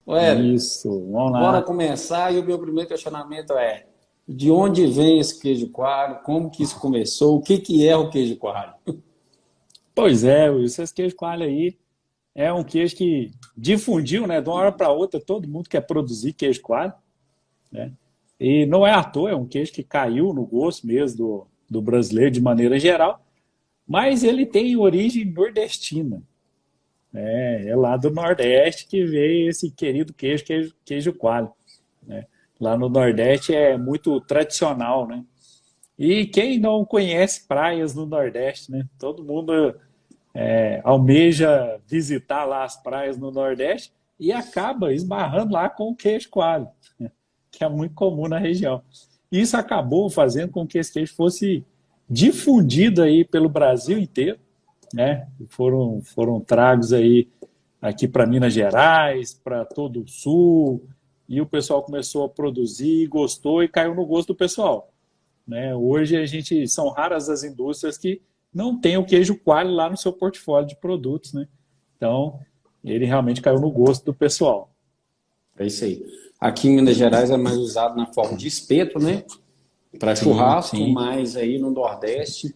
Ué, Isso, vamos bora lá. começar e o meu primeiro questionamento é: de onde vem esse queijo coalho? Como que isso começou? O que que é o queijo coalho? Pois é, esses queijo coalho aí é um queijo que difundiu, né? De uma hora para outra, todo mundo quer produzir queijo coalho, né? E não é à toa, é um queijo que caiu no gosto mesmo do brasileiro de maneira geral, mas ele tem origem nordestina. É lá do Nordeste que veio esse querido queijo coalho, né? Lá no Nordeste é muito tradicional, né? E quem não conhece praias no Nordeste, né? Todo mundo almeja visitar lá as praias no Nordeste e acaba esbarrando lá com o queijo coalho, que é muito comum na região. Isso acabou fazendo com que esse queijo fosse difundido aí pelo Brasil inteiro, né? Foram tragos aí aqui para Minas Gerais, para todo o sul, e o pessoal começou a produzir, gostou e caiu no gosto do pessoal, né? Hoje a gente são raras as indústrias que não tem o queijo coalho lá no seu portfólio de produtos, né? Então ele realmente caiu no gosto do pessoal. É isso aí. Aqui em Minas Gerais é mais usado na forma de espeto, né? Para Sim, churrasco, sim, mas aí no Nordeste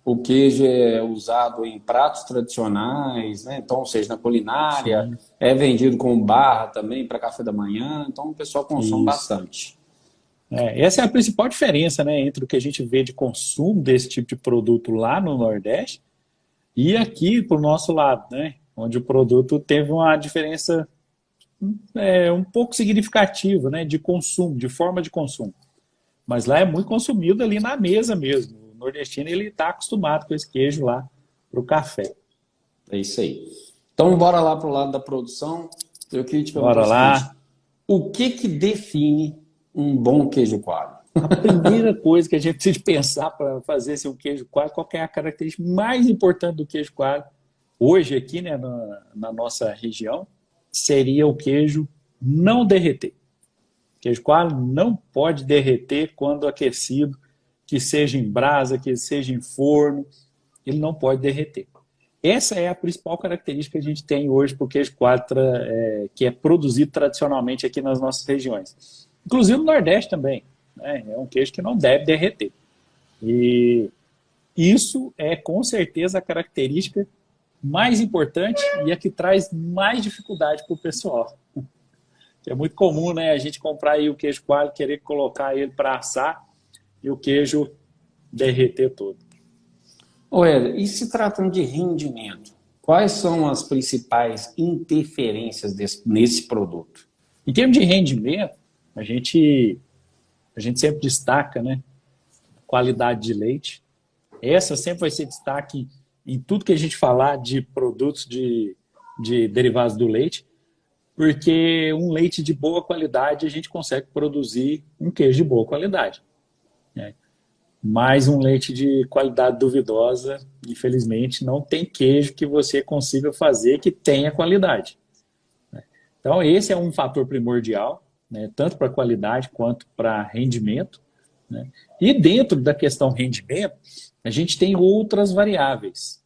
o queijo é usado em pratos tradicionais, né? Então, ou seja, na culinária, sim. é vendido com barra também para café da manhã, então o pessoal consome Isso. bastante. Essa é a principal diferença, né, entre o que a gente vê de consumo desse tipo de produto lá no Nordeste e aqui para o nosso lado, né, onde o produto teve uma diferença um pouco significativa, né, de consumo, de forma de consumo. Mas lá é muito consumido ali na mesa mesmo. O nordestino ele está acostumado com esse queijo lá para o café. É isso aí. Então, bora lá para o lado da produção. Eu queria te perguntar o Bora seguinte: lá. o que que define um bom queijo coalho? A primeira coisa que a gente precisa pensar para fazer esse um queijo coalho, qual é a característica mais importante do queijo coalho hoje aqui, né, na nossa região, seria o queijo não derreter. O queijo coalho não pode derreter quando aquecido, que seja em brasa, que seja em forno, ele não pode derreter. Essa é a principal característica que a gente tem hoje para o queijo coalho que é produzido tradicionalmente aqui nas nossas regiões. Inclusive no Nordeste também, né? É um queijo que não deve derreter. E isso é com certeza a característica mais importante e a que traz mais dificuldade para o pessoal. É muito comum, né, a gente comprar aí o queijo coalho, querer colocar ele para assar e o queijo derreter todo. Ô, Éder, e se tratando de rendimento, quais são as principais interferências nesse produto? Em termos de rendimento, a gente, a gente sempre destaca, né, qualidade de leite. Essa sempre vai ser destaque em tudo que a gente falar de produtos de derivados do leite, porque um leite de boa qualidade a gente consegue produzir um queijo de boa qualidade, né? Mas um leite de qualidade duvidosa, infelizmente, não tem queijo que você consiga fazer que tenha qualidade. Então, esse é um fator primordial, né, tanto para qualidade quanto para rendimento, né? E dentro da questão rendimento, a gente tem outras variáveis,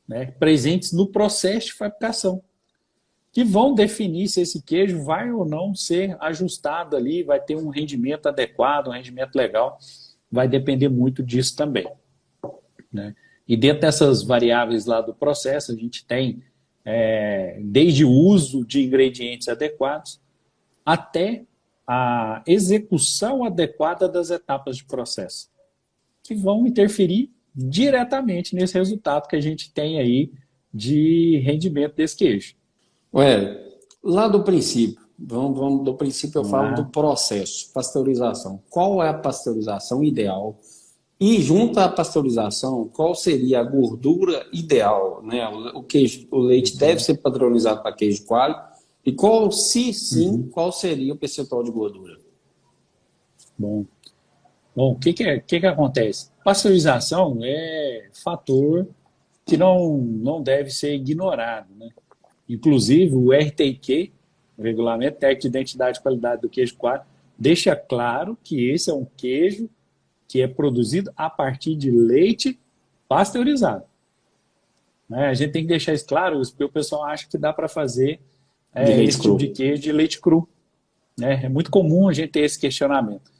né, presentes no processo de fabricação, que vão definir se esse queijo vai ou não ser ajustado ali, vai ter um rendimento adequado, um rendimento legal, vai depender muito disso também, né? E dentro dessas variáveis lá do processo, a gente tem desde o uso de ingredientes adequados até a execução adequada das etapas de processo, que vão interferir diretamente nesse resultado que a gente tem aí de rendimento desse queijo. Ué, lá do princípio, vamos do princípio eu Vamos falo do lá. processo, pasteurização. Qual é a pasteurização ideal? E junto à pasteurização, qual seria a gordura ideal, né? O queijo, o leite deve ser padronizado para queijo coalho. E qual, se sim, Uhum. qual seria o percentual de gordura? Bom, bom, o que acontece? Pasteurização é fator que não deve ser ignorado, né? Inclusive, o RTQ, o Regulamento Técnico de Identidade e Qualidade do Queijo Coalho, deixa claro que esse é um queijo que é produzido a partir de leite pasteurizado, né? A gente tem que deixar isso claro, porque o pessoal acha que dá para fazer de leite esse tipo cru. de queijo de leite cru. Né? É muito comum a gente ter esse questionamento.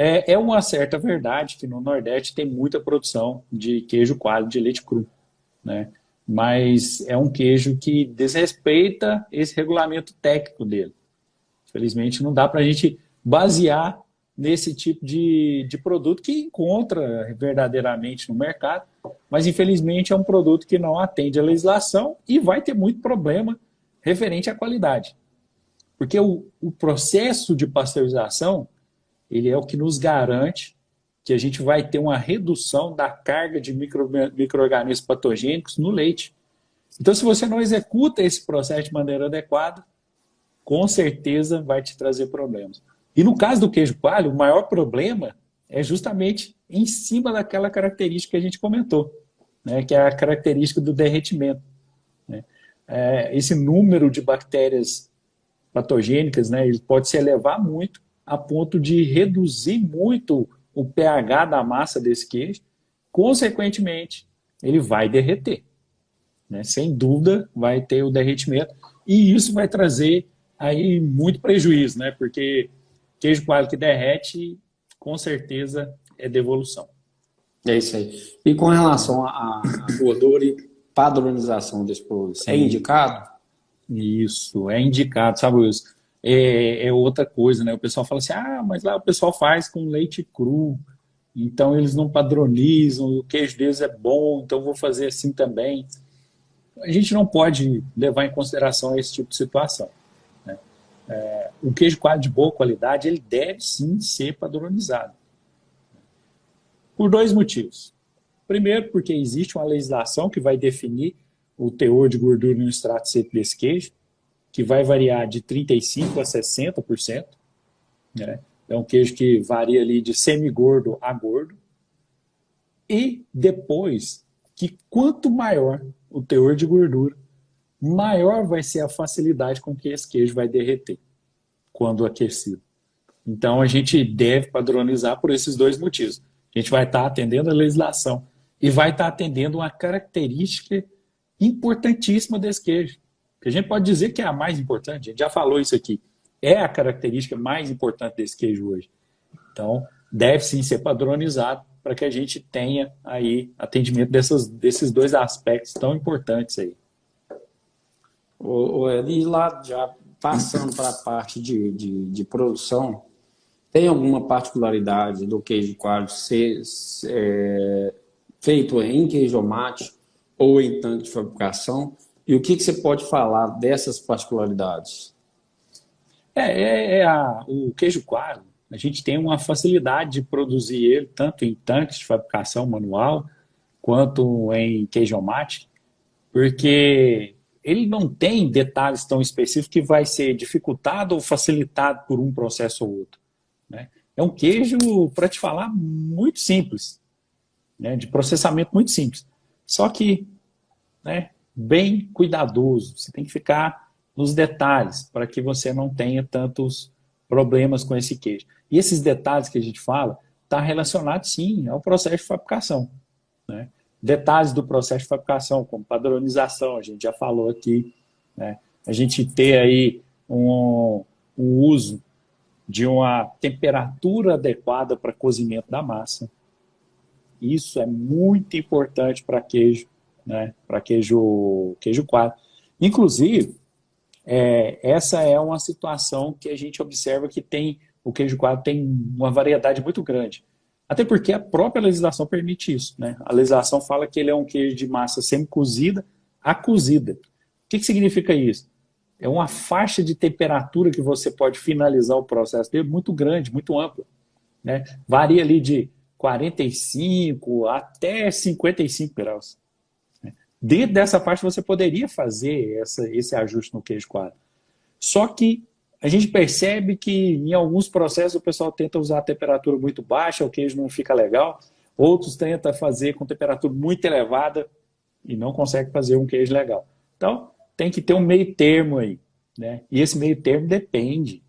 É uma certa verdade que no Nordeste tem muita produção de queijo coalho de leite cru, né? Mas é um queijo que desrespeita esse regulamento técnico dele. Infelizmente, não dá para a gente basear nesse tipo de produto que encontra verdadeiramente no mercado, mas infelizmente é um produto que não atende à legislação e vai ter muito problema referente à qualidade. Porque o processo de pasteurização, ele é o que nos garante que a gente vai ter uma redução da carga de micro-organismos patogênicos no leite. Então, se você não executa esse processo de maneira adequada, com certeza vai te trazer problemas. E no caso do queijo coalho, o maior problema é justamente em cima daquela característica que a gente comentou, né, que é a característica do derretimento. Né? Esse número de bactérias patogênicas, né, ele pode se elevar muito a ponto de reduzir muito o pH da massa desse queijo. Consequentemente, ele vai derreter. Né? Sem dúvida, vai ter o derretimento. E isso vai trazer aí muito prejuízo, né? Porque queijo coalho que derrete, com certeza, é devolução. É isso aí. E com relação à gordura e padronização desse produto, é indicado? Isso, é indicado, sabe, Wilson? É outra coisa, né? O pessoal fala assim, mas lá o pessoal faz com leite cru, então eles não padronizam, o queijo deles é bom, então vou fazer assim também. A gente não pode levar em consideração esse tipo de situação. Né? O queijo coalho de boa qualidade, ele deve sim ser padronizado. Por dois motivos. Primeiro, porque existe uma legislação que vai definir o teor de gordura no extrato seco desse queijo, que vai variar de 35% a 60%. Né? É um queijo que varia ali de semigordo a gordo. E depois, que quanto maior o teor de gordura, maior vai ser a facilidade com que esse queijo vai derreter quando aquecido. Então, a gente deve padronizar por esses dois motivos. A gente vai estar atendendo a legislação e vai estar atendendo uma característica importantíssima desse queijo. A gente pode dizer que é a mais importante, a gente já falou isso aqui. É a característica mais importante desse queijo hoje. Então, deve sim ser padronizado para que a gente tenha aí atendimento desses dois aspectos tão importantes aí. E lá, já passando para a parte de produção, tem alguma particularidade do queijo coalho ser feito em queijo mate ou em tanque de fabricação? E o que você pode falar dessas particularidades? O queijo coalho, a gente tem uma facilidade de produzir ele tanto em tanques de fabricação manual quanto em queijo mate, porque ele não tem detalhes tão específicos que vai ser dificultado ou facilitado por um processo ou outro. Né? É um queijo, para te falar, muito simples, né? De processamento muito simples. Só que, né, bem cuidadoso. Você tem que ficar nos detalhes para que você não tenha tantos problemas com esse queijo. E esses detalhes que a gente fala está relacionado, sim, ao processo de fabricação. Né? Detalhes do processo de fabricação, como padronização, a gente já falou aqui. Né? A gente ter aí um uso de uma temperatura adequada para cozimento da massa. Isso é muito importante para queijo, né? Para queijo coalho. Inclusive, essa é uma situação que a gente observa que o queijo coalho tem uma variedade muito grande. Até porque a própria legislação permite isso. Né? A legislação fala que ele é um queijo de massa semi-cozida a cozida. O que significa isso? É uma faixa de temperatura que você pode finalizar o processo dele muito grande, muito ampla. Né? Varia ali de 45 até 55 graus. Dentro dessa faixa você poderia fazer esse ajuste no queijo coalho. Só que a gente percebe que em alguns processos o pessoal tenta usar a temperatura muito baixa, o queijo não fica legal. Outros tentam fazer com temperatura muito elevada e não consegue fazer um queijo legal. Então, tem que ter um meio termo aí. Né? E esse meio termo depende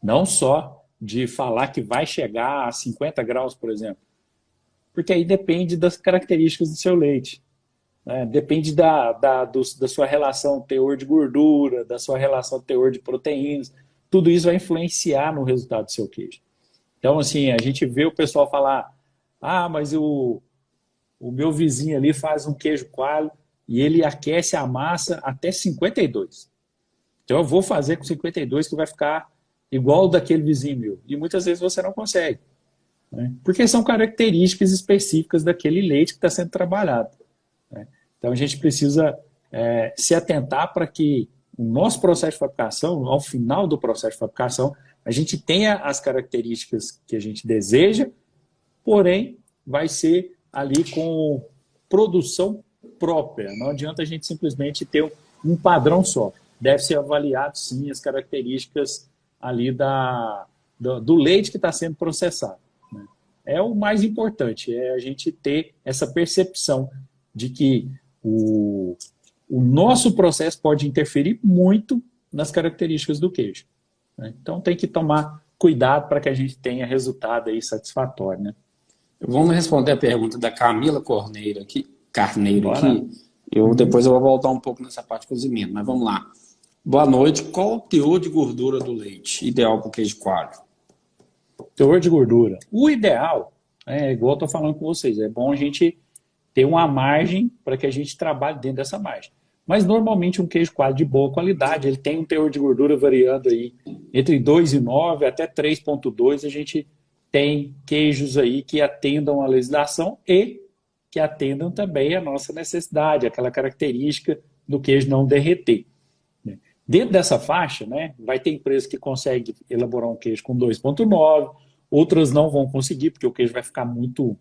não só de falar que vai chegar a 50 graus, por exemplo, porque aí depende das características do seu leite. né? Depende da sua relação teor de gordura, da sua relação teor de proteínas. Tudo isso vai influenciar no resultado do seu queijo. Então, assim, a gente vê o pessoal falar, mas o meu vizinho ali faz um queijo coalho e ele aquece a massa até 52. Então eu vou fazer com 52 que vai ficar igual o daquele vizinho meu. E muitas vezes você não consegue, né? Porque são características específicas daquele leite que está sendo trabalhado, né? Então a gente precisa se atentar para que o nosso processo de fabricação, ao final do processo de fabricação, a gente tenha as características que a gente deseja, porém vai ser ali com produção própria. Não adianta a gente simplesmente ter um padrão só. Deve ser avaliado, sim, as características ali do leite que está sendo processado, né? É o mais importante, é a gente ter essa percepção de que o nosso processo pode interferir muito nas características do queijo, né? Então tem que tomar cuidado para que a gente tenha resultado aí satisfatório, né? Vamos responder a pergunta da Camila Carneiro aqui. Bora. Depois eu vou voltar um pouco nessa parte de cozimento, mas vamos lá. Boa noite. Qual o teor de gordura do leite ideal para o queijo coalho? Teor de gordura. O ideal, igual eu estou falando com vocês, é bom a gente ter uma margem para que a gente trabalhe dentro dessa margem. Mas normalmente um queijo coalho de boa qualidade, ele tem um teor de gordura variando aí entre 2,9 até 3,2. A gente tem queijos aí que atendam a legislação e que atendam também a nossa necessidade, aquela característica do queijo não derreter. Dentro dessa faixa, né, vai ter empresas que conseguem elaborar um queijo com 2,9, outras não vão conseguir, porque o queijo vai ficar muito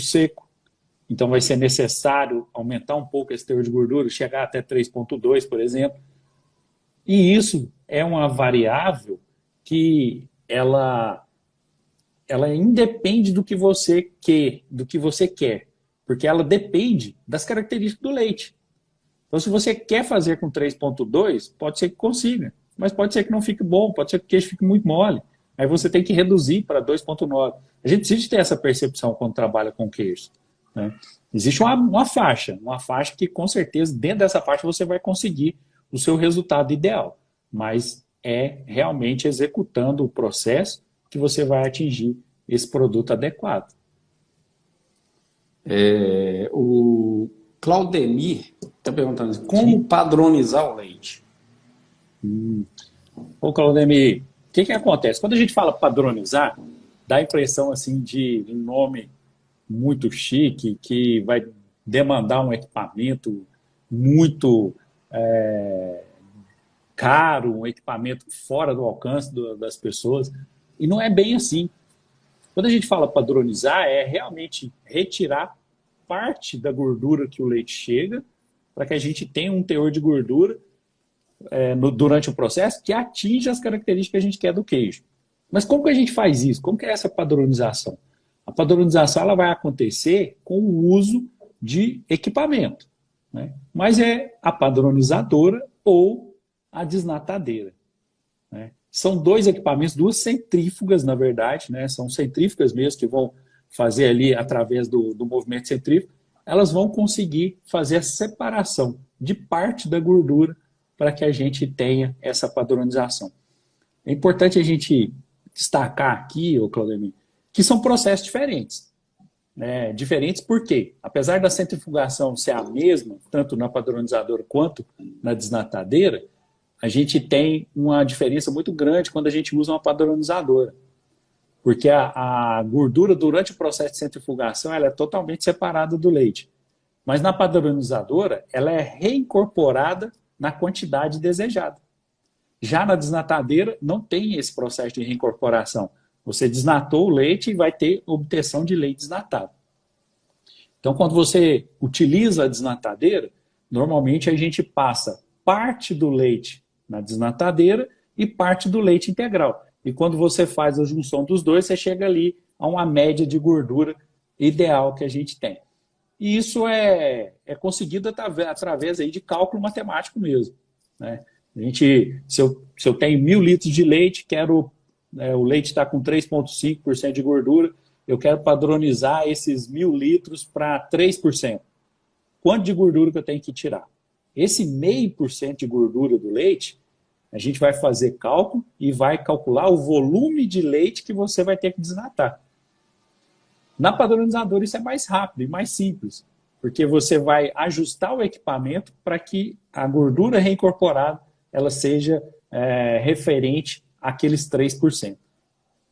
seco. Então vai ser necessário aumentar um pouco esse teor de gordura, chegar até 3,2, por exemplo. E isso é uma variável que ela independe do que você quer, porque ela depende das características do leite. Então, se você quer fazer com 3,2, pode ser que consiga, mas pode ser que não fique bom, pode ser que o queijo fique muito mole. Aí você tem que reduzir para 2,9. A gente precisa ter essa percepção quando trabalha com queijo, né? Existe uma faixa que com certeza dentro dessa faixa você vai conseguir o seu resultado ideal, mas é realmente executando o processo que você vai atingir esse produto adequado. O Claudemir está perguntando como padronizar o leite. Ô, Claudemir, o que acontece? Quando a gente fala padronizar, dá a impressão assim, de um nome muito chique, que vai demandar um equipamento muito caro, um equipamento fora do alcance das pessoas. E não é bem assim. Quando a gente fala padronizar, é realmente retirar parte da gordura que o leite chega, para que a gente tenha um teor de gordura durante o processo que atinja as características que a gente quer do queijo. Mas como que a gente faz isso? Como que é essa padronização? A padronização ela vai acontecer com o uso de equipamento, né? Mas é a padronizadora ou a desnatadeira, né? São dois equipamentos, duas centrífugas, na verdade, né? São centrífugas mesmo que vão fazer ali, através do movimento centrífugo, elas vão conseguir fazer a separação de parte da gordura para que a gente tenha essa padronização. É importante a gente destacar aqui, Claudemir, que são processos diferentes, né? Diferentes porque, apesar da centrifugação ser a mesma, tanto na padronizadora quanto na desnatadeira, a gente tem uma diferença muito grande quando a gente usa uma padronizadora. Porque a gordura, durante o processo de centrifugação, ela é totalmente separada do leite. Mas na padronizadora, ela é reincorporada na quantidade desejada. Já na desnatadeira, não tem esse processo de reincorporação. Você desnatou o leite e vai ter obtenção de leite desnatado. Então, quando você utiliza a desnatadeira, normalmente a gente passa parte do leite na desnatadeira e parte do leite integral. E quando você faz a junção dos dois, você chega ali a uma média de gordura ideal que a gente tem. E isso é conseguido através aí de cálculo matemático mesmo, né? Se eu tenho 1.000 litros de leite, o leite está com 3,5% de gordura, eu quero padronizar esses 1.000 litros para 3%. quanto de gordura que eu tenho que tirar. Esse 0,5% de gordura do leite, a gente vai fazer cálculo e vai calcular o volume de leite que você vai ter que desnatar. Na padronizadora isso é mais rápido e mais simples, porque você vai ajustar o equipamento para que a gordura reincorporada ela seja referente àqueles 3%.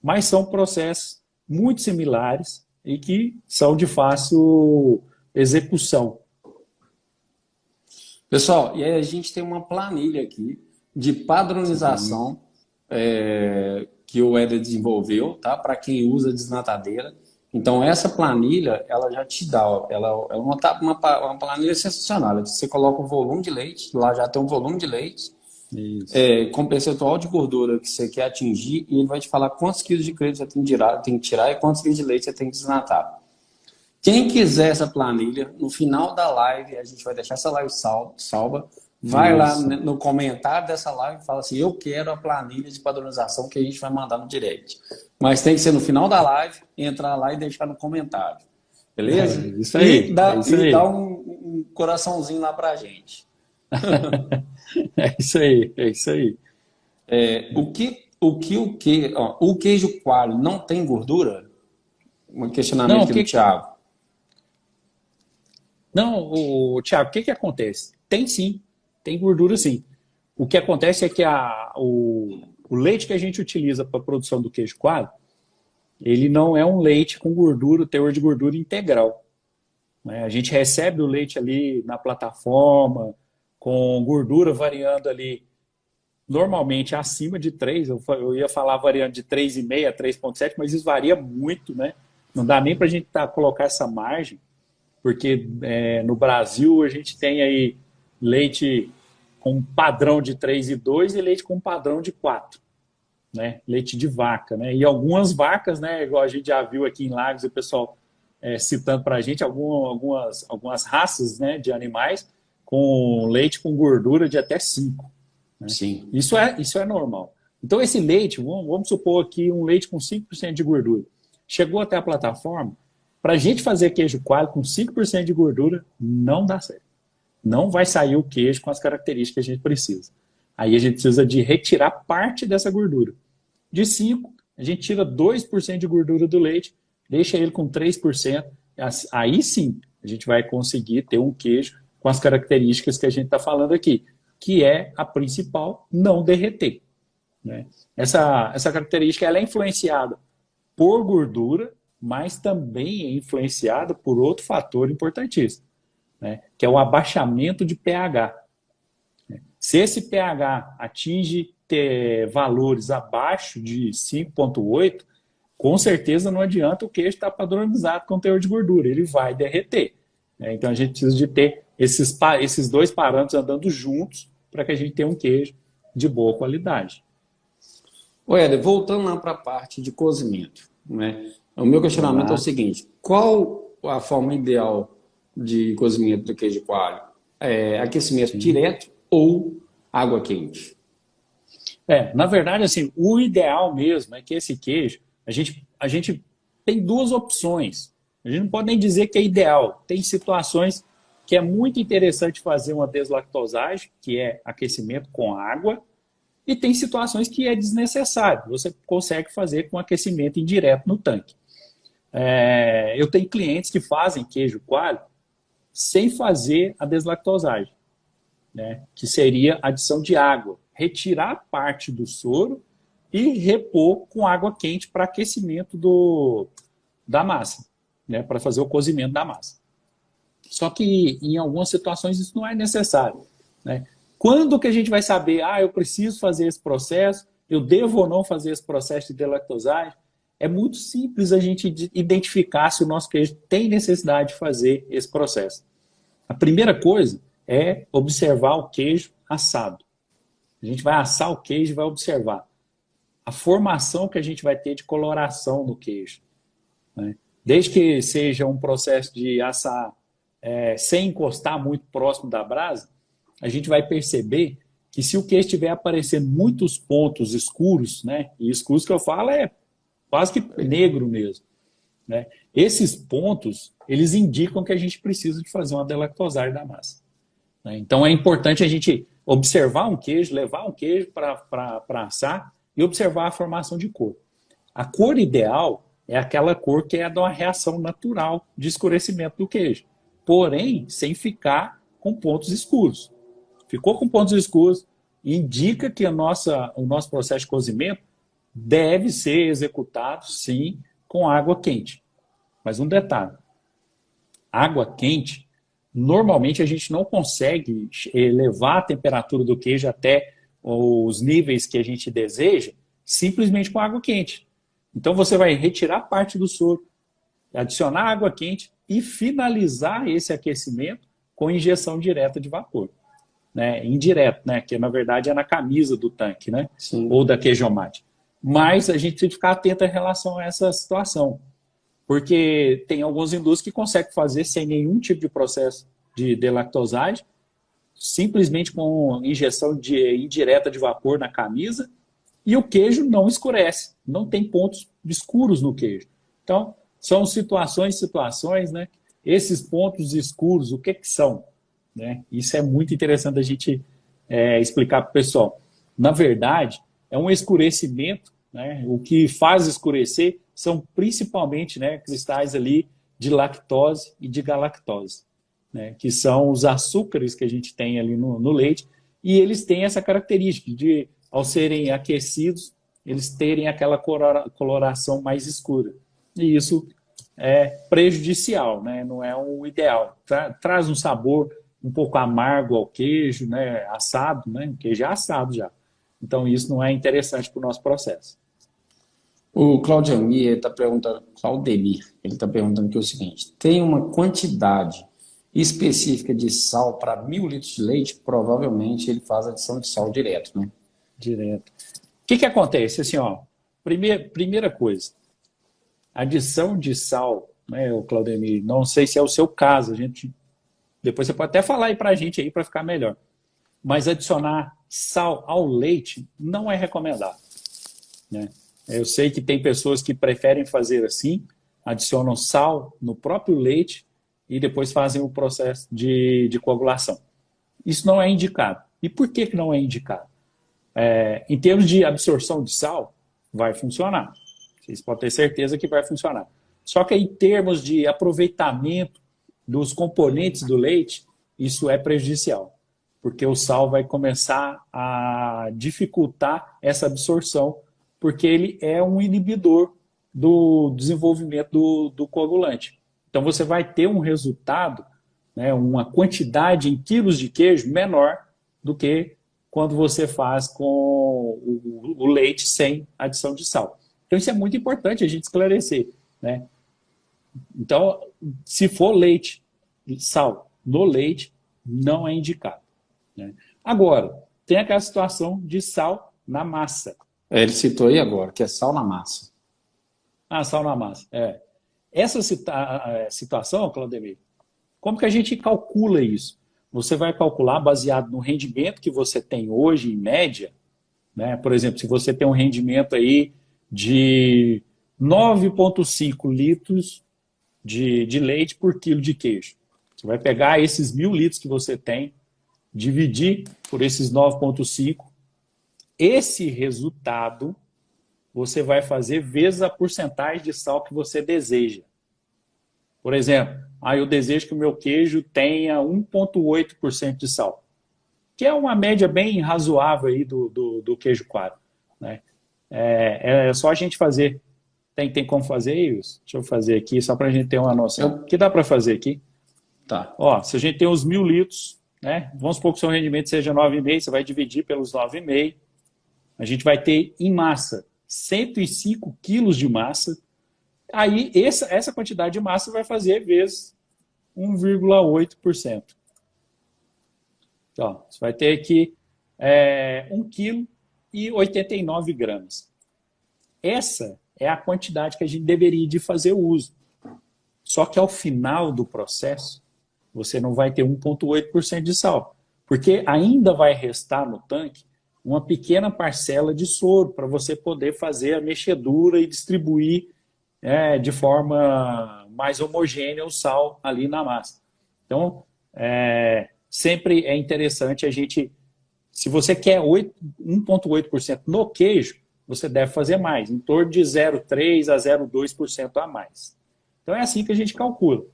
Mas são processos muito similares e que são de fácil execução. Pessoal, e aí a gente tem uma planilha aqui de padronização que o Éder desenvolveu, tá? Para quem usa desnatadeira. Então, essa planilha, ela já te dá, ela é uma planilha sensacional. Você coloca o volume de leite, lá já tem um volume de leite, com percentual de gordura que você quer atingir, e ele vai te falar quantos quilos de leite você tem que tirar e quantos quilos de leite você tem que desnatar. Quem quiser essa planilha, no final da live, a gente vai deixar essa live salva, vai lá no comentário dessa live e fala assim, eu quero a planilha de padronização que a gente vai mandar no direct. Mas tem que ser no final da live, entrar lá e deixar no comentário. Beleza? Isso aí. E dá um coraçãozinho lá pra gente. É isso aí, é isso aí. O queijo coalho não tem gordura? Um questionamento aqui do Thiago. Não, Thiago, o que acontece? Tem sim, tem gordura sim. O que acontece é que o leite que a gente utiliza para a produção do queijo coalho, ele não é um leite com gordura, teor de gordura integral. Né? A gente recebe o leite ali na plataforma, com gordura variando ali, normalmente acima de 3, eu ia falar variando de 3,5 a 3,7, mas isso varia muito, né? Não dá nem para a gente colocar essa margem, porque no Brasil a gente tem aí leite com padrão de 3,2 e leite com padrão de 4, né? Leite de vaca, né? E algumas vacas, né? Igual a gente já viu aqui em Lagos, o pessoal citando para a gente algumas raças, né, de animais com leite com gordura de até 5. Né? Sim. Isso é normal. Então esse leite, vamos supor aqui um leite com 5% de gordura, chegou até a plataforma, para a gente fazer queijo coalho com 5% de gordura, não dá certo. Não vai sair o queijo com as características que a gente precisa. Aí a gente precisa de retirar parte dessa gordura. De 5%, a gente tira 2% de gordura do leite, deixa ele com 3%. Aí sim, a gente vai conseguir ter um queijo com as características que a gente está falando aqui, que é a principal, não derreter. Né? Essa característica ela é influenciada por gordura, mas também é influenciada por outro fator importantíssimo, né? Que é o abaixamento de pH. Se esse pH atinge valores abaixo de 5,8, com certeza não adianta o queijo estar padronizado com teor de gordura, ele vai derreter. Então a gente precisa de ter esses dois parâmetros andando juntos para que a gente tenha um queijo de boa qualidade. Éder, voltando lá para a parte de cozimento, né? O meu questionamento é o seguinte, qual a forma ideal de cozimento do queijo coalho? Aquecimento direto ou água quente? Na verdade, assim, o ideal mesmo é que esse queijo, a gente tem duas opções. A gente não pode nem dizer que é ideal. Tem situações que é muito interessante fazer uma deslactosagem, que é aquecimento com água, e tem situações que é desnecessário. Você consegue fazer com aquecimento indireto no tanque. Eu tenho clientes que fazem queijo coalho sem fazer a deslactosagem, né? Que seria adição de água. Retirar parte do soro e repor com água quente para aquecimento da massa, né? Para fazer o cozimento da massa. Só que em algumas situações isso não é necessário, né? Quando que a gente vai saber, eu preciso fazer esse processo, eu devo ou não fazer esse processo de deslactosagem? É muito simples a gente identificar se o nosso queijo tem necessidade de fazer esse processo. A primeira coisa é observar o queijo assado. A gente vai assar o queijo e vai observar a formação que a gente vai ter de coloração no queijo, né? Desde que seja um processo de assar sem encostar muito próximo da brasa, a gente vai perceber que se o queijo estiver aparecendo muitos pontos escuros, né? E escuros que eu falo é quase que negro mesmo. né? Esses pontos, eles indicam que a gente precisa de fazer uma delactosagem da massa, né? Então é importante a gente observar um queijo, levar um queijo para assar e observar a formação de cor. A cor ideal é aquela cor que é de uma reação natural de escurecimento do queijo, porém sem ficar com pontos escuros. Ficou com pontos escuros, indica que o nosso processo de cozimento deve ser executado, sim, com água quente. Mas um detalhe, água quente, normalmente a gente não consegue elevar a temperatura do queijo até os níveis que a gente deseja simplesmente com água quente. Então você vai retirar parte do soro, adicionar água quente e finalizar esse aquecimento com injeção direta de vapor, né? Indireto, né? Que na verdade é na camisa do tanque, né? Sim. Ou da queijomate. Mas a gente tem que ficar atento em relação a essa situação, porque tem algumas indústrias que conseguem fazer sem nenhum tipo de processo de delactosagem, simplesmente com injeção indireta de vapor na camisa, e o queijo não escurece, não tem pontos escuros no queijo. Então, são situações, né? Esses pontos escuros, o que são? Né? Isso é muito interessante a gente explicar para o pessoal. Na verdade, é um escurecimento, né? O que faz escurecer são principalmente, né, cristais ali de lactose e de galactose, né? Que são os açúcares que a gente tem ali no leite, e eles têm essa característica de, ao serem aquecidos, eles terem aquela coloração mais escura. E isso é prejudicial, né? Não é o ideal. Traz um sabor um pouco amargo ao queijo, né? Assado, né? O queijo é assado já. Então, isso não é interessante para o nosso processo. O Claudemir está perguntando, ele está perguntando aqui o seguinte: tem uma quantidade específica de sal para 1.000 litros de leite? Provavelmente ele faz adição de sal direto, né? Direto. O que acontece? Assim, ó, primeira coisa, adição de sal, né, o Claudemir, não sei se é o seu caso, depois você pode até falar aí para a gente aí para ficar melhor. Mas adicionar sal ao leite não é recomendado, né? Eu sei que tem pessoas que preferem fazer assim, adicionam sal no próprio leite e depois fazem o processo de coagulação. Isso não é indicado. E por que não é indicado? Em termos de absorção de sal, vai funcionar. Vocês podem ter certeza que vai funcionar. Só que em termos de aproveitamento dos componentes do leite, isso é prejudicial, porque o sal vai começar a dificultar essa absorção, porque ele é um inibidor do desenvolvimento do coagulante. Então você vai ter um resultado, né, uma quantidade em quilos de queijo menor do que quando você faz com o leite sem adição de sal. Então isso é muito importante a gente esclarecer, né? Então, se for leite, sal no leite, não é indicado, né? Agora, tem aquela situação de sal na massa. Ele citou aí agora, que é sal na massa. Ah, sal na massa. Essa situação, Claudemir, como que a gente calcula isso? Você vai calcular baseado no rendimento que você tem hoje, em média, né? Por exemplo, se você tem um rendimento aí de 9,5 litros de leite por quilo de queijo. Você vai pegar esses 1.000 litros que você tem, dividir por esses 9,5. Esse resultado você vai fazer vezes a porcentagem de sal que você deseja. Por exemplo, eu desejo que o meu queijo tenha 1,8% de sal, que é uma média bem razoável aí do queijo coalho, né? É só a gente fazer. Tem como fazer isso? Deixa eu fazer aqui, só para a gente ter uma noção. O que dá para fazer aqui? Tá. Ó, se a gente tem os 1.000 litros, né? Vamos supor que o seu rendimento seja 9,5, você vai dividir pelos 9,5. A gente vai ter em massa 105 quilos de massa. Aí essa quantidade de massa vai fazer vezes 1,8%. Então, você vai ter aqui 1,89 kg. Essa é a quantidade que a gente deveria de fazer o uso. Só que ao final do processo, você não vai ter 1,8% de sal, porque ainda vai restar no tanque uma pequena parcela de soro para você poder fazer a mexedura e distribuir de forma mais homogênea o sal ali na massa. Então, sempre é interessante a gente, se você quer 1,8% no queijo, você deve fazer mais, em torno de 0,3% a 0,2% a mais. Então é assim que a gente calcula.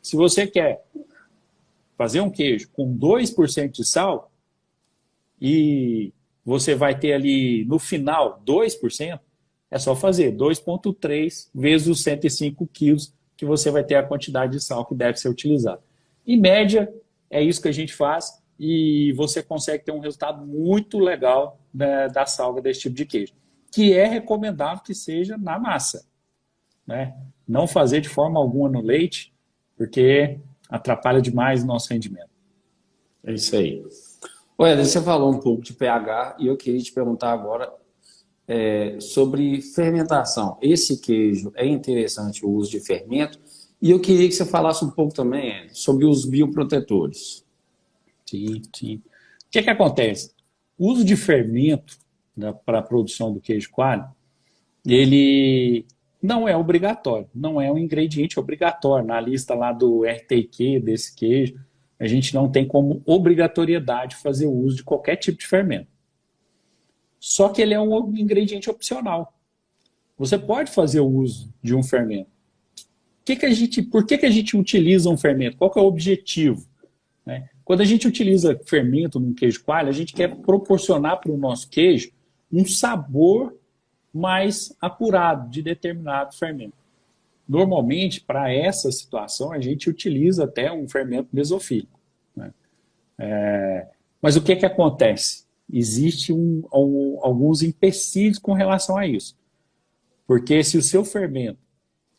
Se você quer fazer um queijo com 2% de sal e você vai ter ali no final 2%, é só fazer 2,3 vezes os 105 quilos que você vai ter a quantidade de sal que deve ser utilizada. Em média, é isso que a gente faz e você consegue ter um resultado muito legal, né, da salga desse tipo de queijo, que é recomendável que seja na massa, né? Não fazer de forma alguma no leite, porque atrapalha demais o nosso rendimento. É isso aí. Olha, você falou um pouco de pH e eu queria te perguntar agora sobre fermentação. Esse queijo é interessante o uso de fermento e eu queria que você falasse um pouco também sobre os bioprotetores. Sim, sim. O que acontece? O uso de fermento, né, para a produção do queijo coalho, ele não é obrigatório, não é um ingrediente obrigatório. Na lista lá do RTQ desse queijo, a gente não tem como obrigatoriedade fazer o uso de qualquer tipo de fermento. Só que ele é um ingrediente opcional. Você pode fazer o uso de um fermento. Por que a gente utiliza um fermento? Qual que é o objetivo? Né? Quando a gente utiliza fermento num queijo coalho, a gente quer proporcionar para o nosso queijo um sabor mais apurado de determinado fermento. Normalmente, para essa situação, a gente utiliza até um fermento mesofílico, né? Mas o que acontece? Existem alguns empecilhos com relação a isso. Porque se o seu fermento,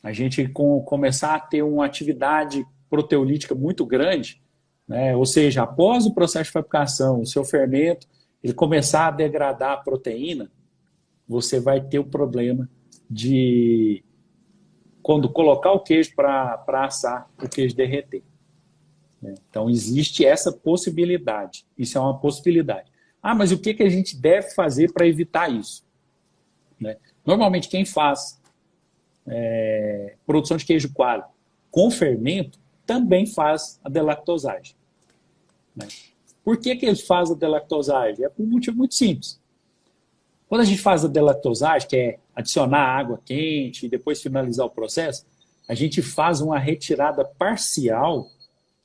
a gente começar a ter uma atividade proteolítica muito grande, né? Ou seja, após o processo de fabricação, o seu fermento ele começar a degradar a proteína, você vai ter o problema de, quando colocar o queijo para assar, o queijo derreter. Então, existe essa possibilidade. Isso é uma possibilidade. Ah, mas o que a gente deve fazer para evitar isso? Né? Normalmente, quem faz produção de queijo coalho com fermento também faz a delactosagem. Né? Por que eles fazem a delactosagem? É por um motivo muito simples. Quando a gente faz a delactosagem, que é adicionar água quente e depois finalizar o processo, a gente faz uma retirada parcial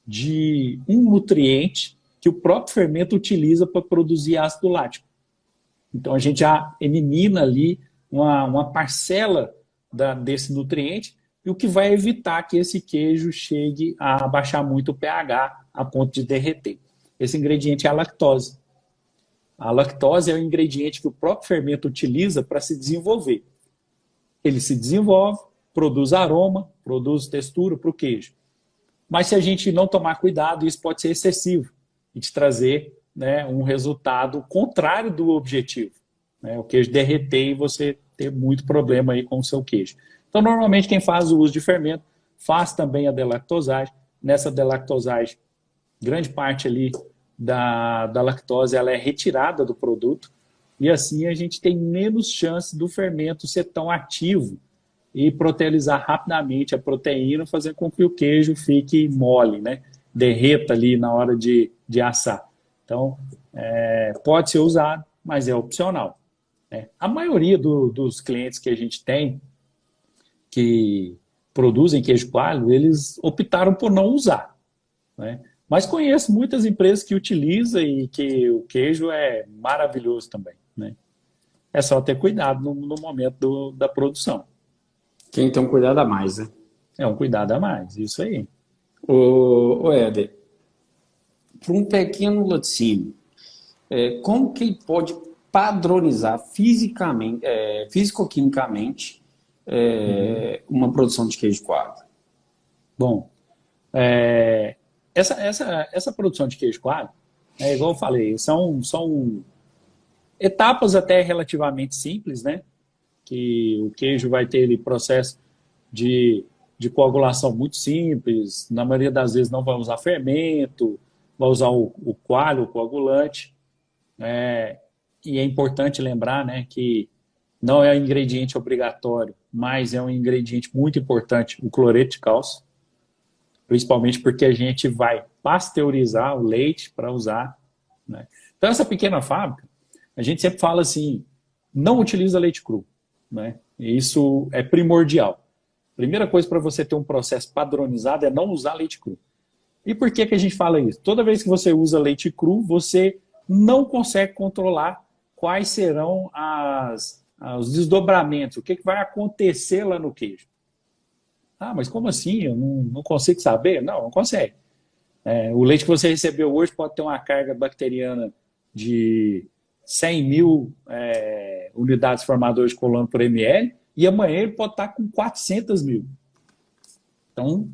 de um nutriente que o próprio fermento utiliza para produzir ácido lático. Então a gente já elimina ali uma parcela desse nutriente, e o que vai evitar que esse queijo chegue a baixar muito o pH a ponto de derreter. Esse ingrediente é a lactose. A lactose é o ingrediente que o próprio fermento utiliza para se desenvolver. Ele se desenvolve, produz aroma, produz textura para o queijo. Mas se a gente não tomar cuidado, isso pode ser excessivo e te trazer, né, um resultado contrário do objetivo. Né? O queijo derreter e você ter muito problema aí com o seu queijo. Então, normalmente, quem faz o uso de fermento faz também a delactosagem. Nessa delactosagem, grande parte ali da lactose ela é retirada do produto e assim a gente tem menos chance do fermento ser tão ativo e proteolizar rapidamente a proteína, fazendo com que o queijo fique mole, né? Derreta ali na hora de assar. Então, pode ser usado, mas é opcional. Né? A maioria dos clientes que a gente tem, que produzem queijo coalho, eles optaram por não usar. Né? Mas conheço muitas empresas que utilizam e que o queijo é maravilhoso também. Né? É só ter cuidado no momento da produção. Quem tem um cuidado a mais, né? É um cuidado a mais, isso aí. Ô Éder, para um pequeno laticínio, como que ele pode padronizar fisicamente, fisicoquimicamente, uma produção de queijo coalho? Bom, essa produção de queijo coalho, igual eu falei, são etapas até relativamente simples, né? Que o queijo vai ter ele processo de coagulação muito simples, na maioria das vezes não vai usar fermento, vai usar o coalho, o coagulante. E é importante lembrar, né, que não é ingrediente obrigatório mas é um ingrediente muito importante, o cloreto de cálcio, principalmente porque a gente vai pasteurizar o leite para usar, né? Então, essa pequena fábrica, a gente sempre fala assim, não utiliza leite cru, né? E isso é primordial. Primeira coisa para você ter um processo padronizado é não usar leite cru. E por que a gente fala isso? Toda vez que você usa leite cru, você não consegue controlar quais serão os desdobramentos, o que vai acontecer lá no queijo. Ah, mas como assim? Eu não consigo saber? Não consegue. O leite que você recebeu hoje pode ter uma carga bacteriana de 100 mil unidades formadoras de colônia por ml, e amanhã ele pode estar com 400 mil. Então,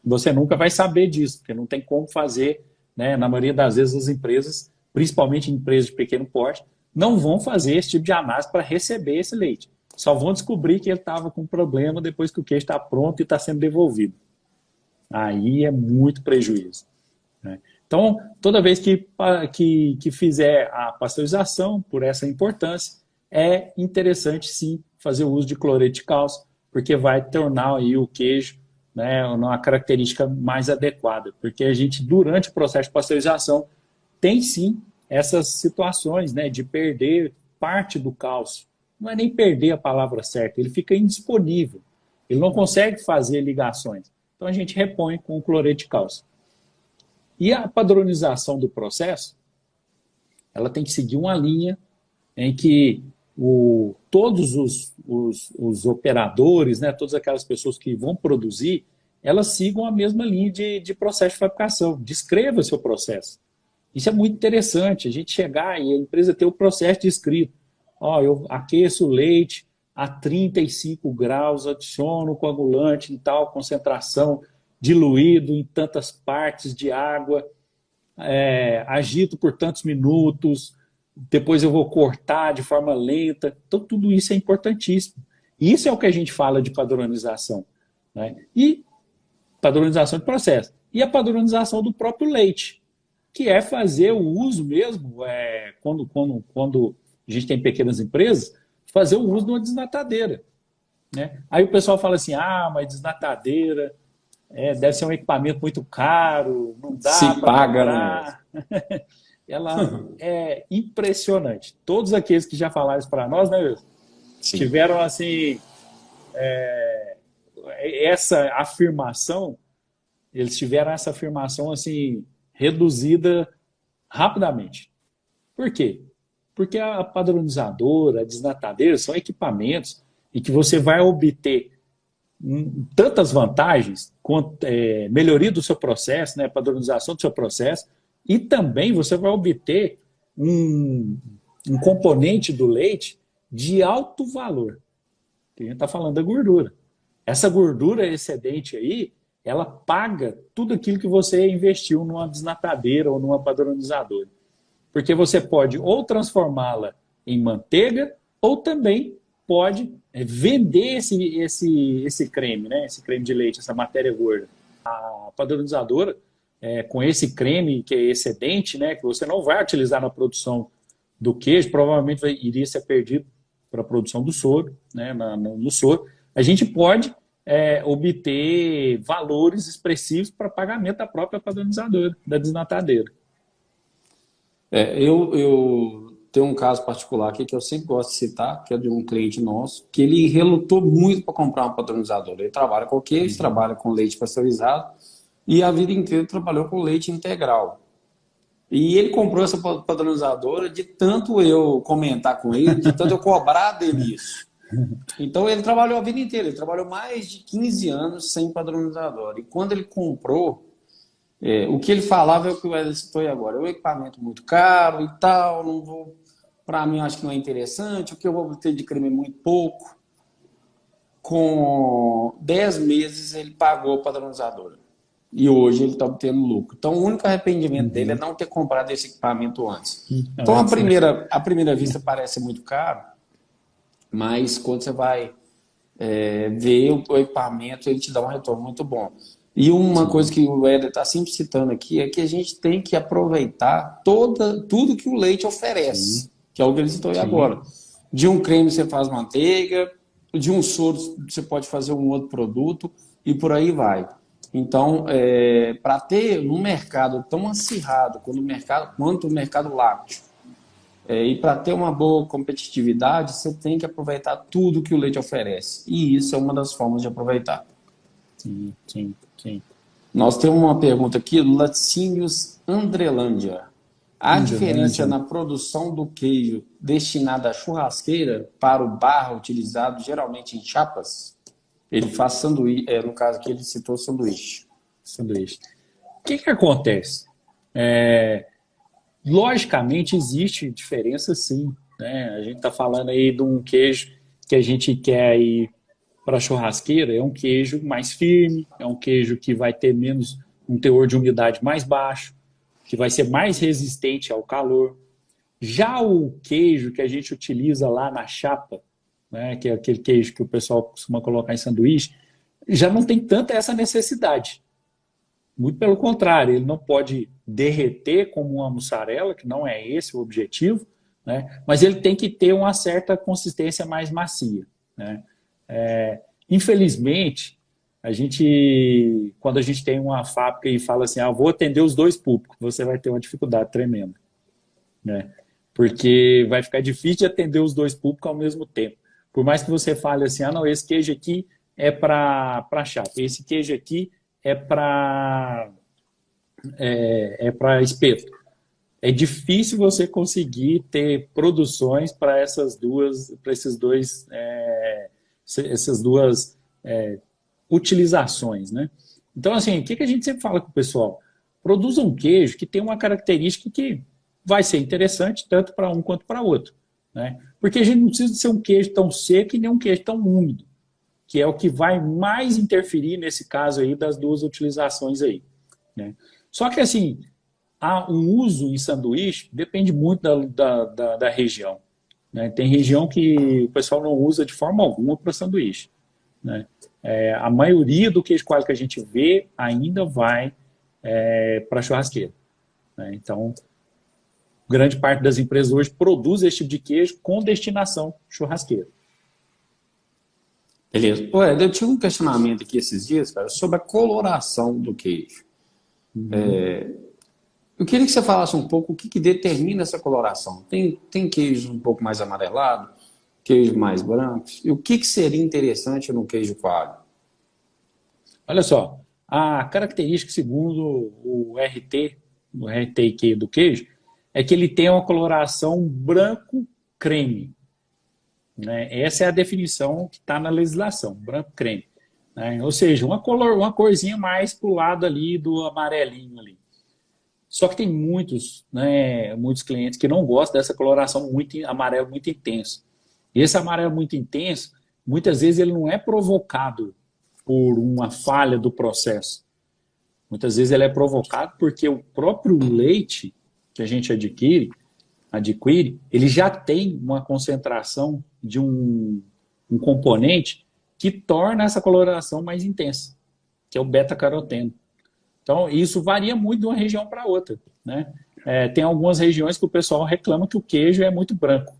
você nunca vai saber disso, porque não tem como fazer, né? Na maioria das vezes as empresas, principalmente empresas de pequeno porte, não vão fazer esse tipo de análise para receber esse leite. Só vão descobrir que ele estava com problema depois que o queijo está pronto e está sendo devolvido. Aí é muito prejuízo, né? Então, toda vez que fizer a pasteurização, por essa importância, é interessante sim fazer o uso de cloreto de cálcio, porque vai tornar aí o queijo, né, uma característica mais adequada. Porque a gente, durante o processo de pasteurização, tem sim essas situações, né, de perder parte do cálcio. Não é nem perder a palavra certa, ele fica indisponível. Ele não consegue fazer ligações. Então a gente repõe com o cloreto de cálcio. E a padronização do processo, ela tem que seguir uma linha em que todos os operadores, né, todas aquelas pessoas que vão produzir, elas sigam a mesma linha de processo de fabricação. Descreva seu processo. Isso é muito interessante, a gente chegar e a empresa ter o processo descrito. Eu aqueço o leite a 35 graus, adiciono o coagulante em tal concentração, diluído em tantas partes de água, agito por tantos minutos, depois eu vou cortar de forma lenta. Então, tudo isso é importantíssimo. Isso é o que a gente fala de padronização, né? E padronização de processo. E a padronização do próprio leite, que é fazer o uso mesmo, quando a gente tem pequenas empresas, fazer o uso de uma desnatadeira, né? Aí o pessoal fala assim, mas desnatadeira deve ser um equipamento muito caro, não dá para pagar, né? Ela é impressionante. Todos aqueles que já falaram isso para nós, né, Wilson? Tiveram assim, essa afirmação, eles tiveram essa afirmação assim, reduzida rapidamente. Por quê? Porque a padronizadora, a desnatadeira, são equipamentos em que você vai obter tantas vantagens quanto melhoria do seu processo, né, padronização do seu processo, e também você vai obter um componente do leite de alto valor. A gente está falando da gordura. Essa gordura excedente aí, ela paga tudo aquilo que você investiu numa desnatadeira ou numa padronizadora. Porque você pode ou transformá-la em manteiga, ou também pode vender esse creme, né? Esse creme de leite, essa matéria gorda. A padronizadora, com esse creme que é excedente, né, que você não vai utilizar na produção do queijo, provavelmente iria ser perdido para a produção do soro, né, no soro. A gente pode obter valores expressivos para pagamento da própria padronizadora, da desnatadeira. Eu tenho um caso particular aqui que eu sempre gosto de citar, que é de um cliente nosso, que ele relutou muito para comprar uma padronizadora. Ele trabalha com queijo, trabalha com leite pasteurizado, e a vida inteira trabalhou com leite integral. E ele comprou essa padronizadora de tanto eu comentar com ele, de tanto eu cobrar dele isso. Então ele trabalhou a vida inteira, ele trabalhou mais de 15 anos sem padronizadora. E quando ele comprou, o que ele falava é o que eu estou agora. É um equipamento muito caro e tal, não vou, para mim acho que não é interessante, o que eu vou ter de creme é muito pouco. Com 10 meses ele pagou a padronizadora. E hoje ele está obtendo lucro. Então, o único arrependimento dele é não ter comprado esse equipamento antes. Então, à primeira vista parece muito caro, mas quando você vai ver o equipamento, ele te dá um retorno muito bom. E uma coisa que o Éder está sempre citando aqui é que a gente tem que aproveitar tudo que o leite oferece, que é o que ele citou aí agora. De um creme você faz manteiga, de um soro você pode fazer um outro produto e por aí vai. Então, para ter um mercado tão acirrado quanto o mercado lácteo, e para ter uma boa competitividade, você tem que aproveitar tudo que o leite oferece. E isso é uma das formas de aproveitar. Sim, sim, sim. Nós temos uma pergunta aqui, Laticínios Andrelândia. Há diferença na produção do queijo destinado à churrasqueira para o barra utilizado geralmente em chapas? Ele faz sanduíche, no caso aqui ele citou sanduíche. Sanduíche. O que acontece? Logicamente existe diferença sim, né? A gente está falando aí de um queijo que a gente quer ir para a churrasqueira, é um queijo mais firme, é um queijo que vai ter menos, um teor de umidade mais baixo, que vai ser mais resistente ao calor. Já o queijo que a gente utiliza lá na chapa, né, que é aquele queijo que o pessoal costuma colocar em sanduíche, já não tem tanta essa necessidade. Muito pelo contrário, ele não pode derreter como uma mussarela, que não é esse o objetivo, né? Mas ele tem que ter uma certa consistência mais macia, né? Infelizmente, quando a gente tem uma fábrica e fala assim, vou atender os dois públicos, você vai ter uma dificuldade tremenda, né? Porque vai ficar difícil de atender os dois públicos ao mesmo tempo. Por mais que você fale assim, não, esse queijo aqui é para chapa, esse queijo aqui é para espeto. É difícil você conseguir ter produções para essas duas utilizações, né? Então, assim, o que a gente sempre fala com o pessoal? Produza um queijo que tem uma característica que vai ser interessante tanto para um quanto para outro, né? Porque a gente não precisa ser um queijo tão seco e nem um queijo tão úmido, que é o que vai mais interferir nesse caso aí das duas utilizações aí, né? Só que, assim, um uso em sanduíche depende muito da região, né? Tem região que o pessoal não usa de forma alguma para sanduíche, né? A maioria do queijo coalho que a gente vê ainda vai para churrasqueira, né? Então, grande parte das empresas hoje produz esse tipo de queijo com destinação churrasqueira. Beleza. Eu tinha um questionamento aqui esses dias, cara, sobre a coloração do queijo. Eu queria que você falasse um pouco o que determina essa coloração. Tem queijos um pouco mais amarelados, queijos mais brancos. E o que seria interessante no queijo coalho? Olha só, a característica, segundo o RTIQ do queijo, é que ele tem uma coloração branco-creme, né? Essa é a definição que está na legislação, branco-creme, né? Ou seja, uma corzinha mais para o lado ali do amarelinho ali. Só que tem muitos clientes que não gostam dessa coloração amarelo muito intenso. E esse amarelo muito intenso, muitas vezes ele não é provocado por uma falha do processo. Muitas vezes ele é provocado porque o próprio leite que a gente adquire, ele já tem uma concentração de um componente que torna essa coloração mais intensa, que é o beta-caroteno. Então, isso varia muito de uma região para outra, né? Tem algumas regiões que o pessoal reclama que o queijo é muito branco,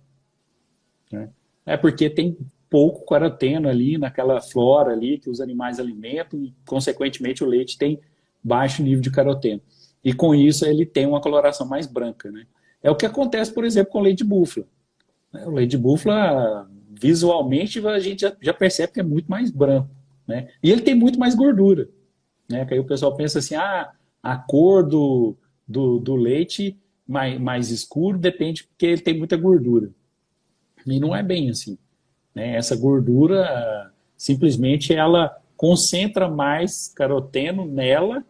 né? É porque tem pouco caroteno ali naquela flora ali que os animais alimentam e, consequentemente, o leite tem baixo nível de caroteno. E, com isso, ele tem uma coloração mais branca, né? É o que acontece, por exemplo, com o leite de búfala. O leite de búfala, visualmente, a gente já percebe que é muito mais branco, né? E ele tem muito mais gordura, né? Que aí o pessoal pensa assim, a cor do leite mais escuro depende porque ele tem muita gordura. E não é bem assim, né? Essa gordura, simplesmente, ela concentra mais caroteno nela,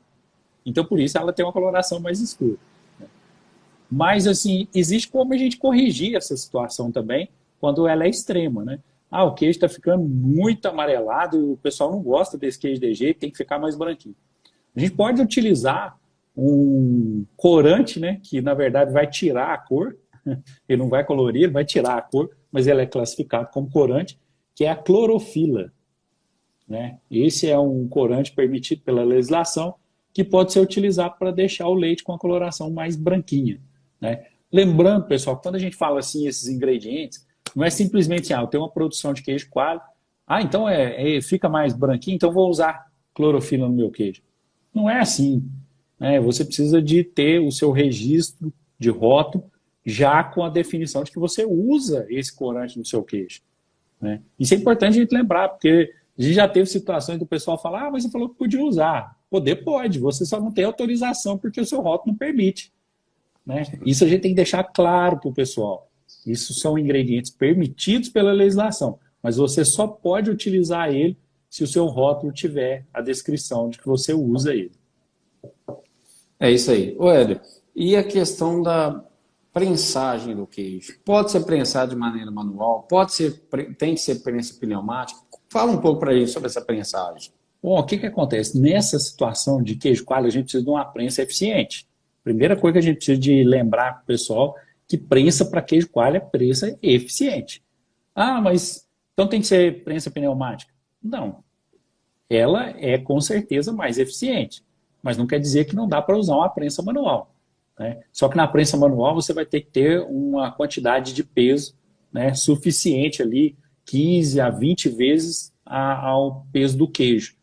então por isso ela tem uma coloração mais escura. Mas, assim, existe como a gente corrigir essa situação também quando ela é extrema, né? O queijo está ficando muito amarelado e o pessoal não gosta desse queijo de jeito, tem que ficar mais branquinho. A gente pode utilizar um corante, né, que na verdade vai tirar a cor, ele não vai colorir, ele vai tirar a cor, mas ele é classificado como corante, que é a clorofila, né? Esse é um corante permitido pela legislação que pode ser utilizado para deixar o leite com a coloração mais branquinha, né? Lembrando, pessoal, quando a gente fala assim, esses ingredientes, não é simplesmente eu tenho uma produção de queijo coalho, Ah, então fica mais branquinho, então vou usar clorofila no meu queijo. Não é assim, né? Você precisa de ter o seu registro de rótulo já com a definição de que você usa esse corante no seu queijo, né? Isso é importante a gente lembrar, porque a gente já teve situações do pessoal falar, ah, mas você falou que podia usar. Poder pode, você só não tem autorização porque o seu rótulo não permite, né? Isso a gente tem que deixar claro para o pessoal. Isso são ingredientes permitidos pela legislação, mas você só pode utilizar ele se o seu rótulo tiver a descrição de que você usa ele. É isso aí. Ô, Éder, e a questão da prensagem do queijo? Pode ser prensado de maneira manual? Tem que ser prensa pneumática? Fala um pouco para a gente sobre essa prensagem. Bom, o que acontece? Nessa situação de queijo coalho, a gente precisa de uma prensa eficiente. Primeira coisa que a gente precisa de lembrar para o pessoal que prensa para queijo coalho é prensa eficiente. Ah, mas então tem que ser prensa pneumática? Não. Ela é com certeza mais eficiente, mas não quer dizer que não dá para usar uma prensa manual, né? Só que na prensa manual você vai ter que ter uma quantidade de peso, né, suficiente ali, 15 a 20 vezes ao peso do queijo,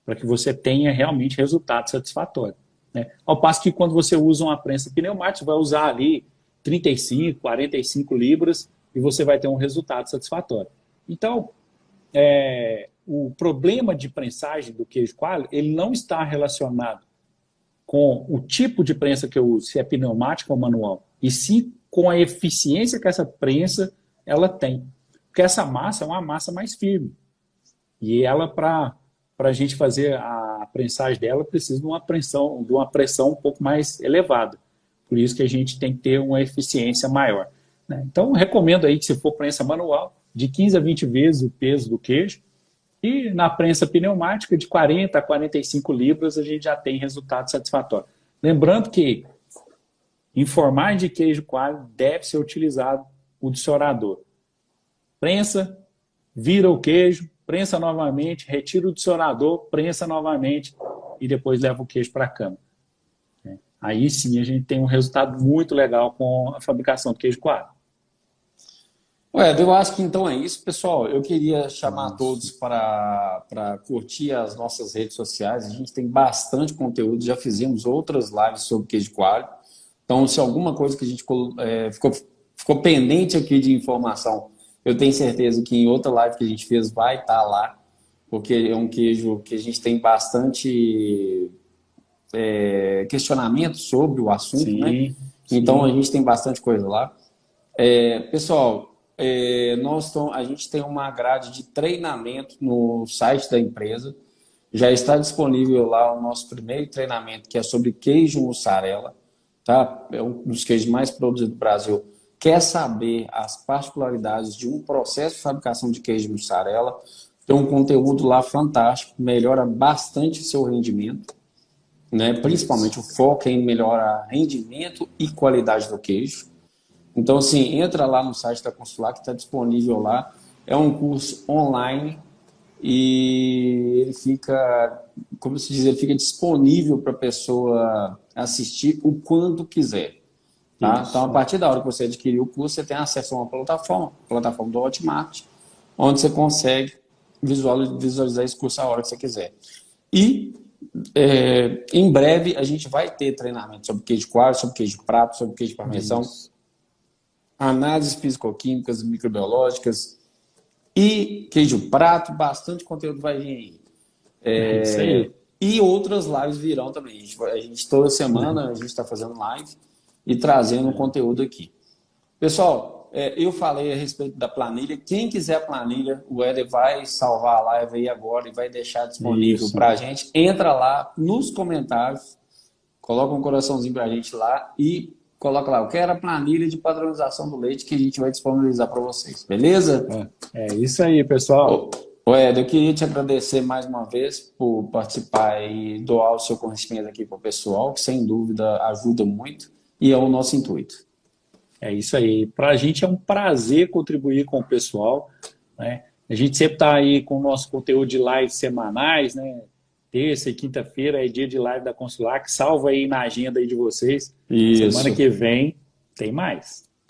para que você tenha realmente resultado satisfatório, né? Ao passo que quando você usa uma prensa pneumática, você vai usar ali 35, 45 libras e você vai ter um resultado satisfatório. Então, o problema de prensagem do queijo coalho, ele não está relacionado com o tipo de prensa que eu uso, se é pneumática ou manual, e sim com a eficiência que essa prensa ela tem. Porque essa massa é uma massa mais firme. E ela, para a gente fazer a prensagem dela, precisa de uma pressão um pouco mais elevada. Por isso que a gente tem que ter uma eficiência maior, né? Então, recomendo aí que se for prensa manual, de 15 a 20 vezes o peso do queijo, e na prensa pneumática, de 40 a 45 libras, a gente já tem resultado satisfatório. Lembrando que, em formagem de queijo coalho, deve ser utilizado o dissorador. Prensa, vira o queijo, prensa novamente, retira o dissorador, prensa novamente e depois leva o queijo para a cama. Aí sim a gente tem um resultado muito legal com a fabricação do queijo coalho. Eu acho que então é isso, pessoal. Eu queria chamar todos para curtir as nossas redes sociais. A gente tem bastante conteúdo, já fizemos outras lives sobre queijo coalho. Então, se alguma coisa que a gente ficou pendente aqui de informação, eu tenho certeza que em outra live que a gente fez vai estar lá, porque é um queijo que a gente tem bastante questionamento sobre o assunto, Sim, né? sim. Então, a gente tem bastante coisa lá. Pessoal, a gente tem uma grade de treinamento no site da empresa. Já está disponível lá o nosso primeiro treinamento, que é sobre queijo mussarela, tá? É um dos queijos mais produzidos do Brasil. Quer saber as particularidades de um processo de fabricação de queijo mussarela? Tem um conteúdo lá fantástico, melhora bastante o seu rendimento, né? Principalmente o foco é em melhorar rendimento e qualidade do queijo. Então, assim, entra lá no site da Consular, que está disponível lá. É um curso online e ele fica, como se diz, ele fica disponível para a pessoa assistir o quanto quiser. Tá? Então, a partir da hora que você adquirir o curso, você tem acesso a uma plataforma do Hotmart, onde você consegue visualizar esse curso a hora que você quiser. E, em breve, a gente vai ter treinamento sobre queijo coalho, sobre queijo prato, sobre queijo parmesão, análises físico-químicas, microbiológicas e queijo prato, bastante conteúdo vai vir aí. Isso aí. E outras lives virão também. A gente toda semana a gente está fazendo live e trazendo conteúdo aqui. Pessoal, eu falei a respeito da planilha. Quem quiser a planilha, o Éder vai salvar a live aí agora e vai deixar disponível para a gente. Entra lá nos comentários, coloca um coraçãozinho para a gente lá e coloca lá, eu quero a planilha de padronização do leite que a gente vai disponibilizar para vocês, beleza? É isso aí, pessoal. Éder, eu queria te agradecer mais uma vez por participar e doar o seu conhecimento aqui para o pessoal, que sem dúvida ajuda muito e é o nosso intuito. É isso aí. Para a gente é um prazer contribuir com o pessoal, né? A gente sempre está aí com o nosso conteúdo de lives semanais, né? Terça e quinta-feira é dia de live da Consular, que salva aí na agenda aí de vocês. Isso. Semana que vem tem mais.